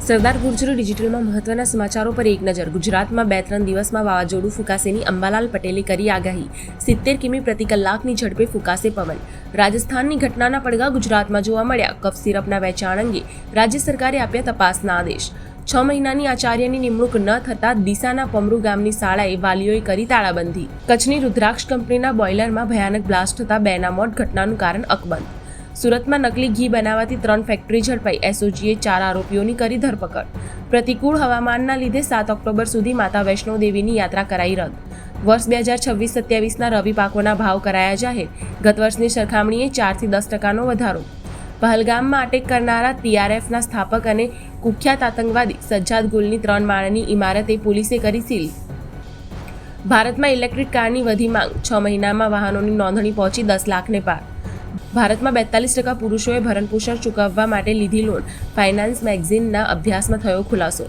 સરદાર ગુર્જર ડિજિટલમાં મહત્વના સમાચારો પર એક નજર। ગુજરાતમાં 2-3 દિવસમાં વાવાઝોડું ફૂંકાશેની અંબાલાલ પટેલે કરી આગાહી। 70 કિમી પ્રતિ કલાકની ઝડપે ફૂંકાશે પવન। રાજસ્થાનની ઘટનાના પડઘા ગુજરાતમાં જોવા મળ્યા। કફ સિરપના વેચાણ અંગે રાજ્ય સરકારે આપ્યા તપાસના આદેશ। 6 મહિનાની આચાર્યની નિમણૂક ન થતાં ડીસાના પમરુ ગામની શાળાએ વાલીઓએ કરી તાળાબંધી। કચ્છની રુદ્રાક્ષ કંપનીના બોઇલરમાં ભયાનક બ્લાસ્ટ થતાં 2ના મોત, ઘટનાનું કારણ અકબંધ। સુરતમાં નકલી ઘી બનાવતી 3 ફેક્ટરી ઝડપાઈ। એસઓજીએ 4 આરોપીઓની કરી ધરપકડ। પ્રતિકૂળ હવામાનના લીધે 7 ઓક્ટોબર સુધી માતા વૈષ્ણો દેવીની યાત્રા કરાઈ રદ। વર્ષ 2026-27ના રવિ પાકોના ભાવ કરાયા જાહેર। ગત વર્ષની સરખામણીએ 4 થી 10% વધારો। પહલગામમાં અટેક કરનારા ટીઆરએફના સ્થાપક અને કુખ્યાત આતંકવાદી સજ્જાદ ગુલની 3 માળની ઇમારતે પોલીસે કરી સીલ। ભારતમાં ઇલેક્ટ્રિક કારની વધી માંગ। 6 મહિનામાં વાહનોની નોંધણી પહોંચી 10 લાખને પાર। ભારતમાં 42% પુરુષોએ ભરણપોષણ ચૂકવવા માટે લીધી લોન। ફાઇનાન્સ મેગેઝિનના અભ્યાસમાં થયો ખુલાસો।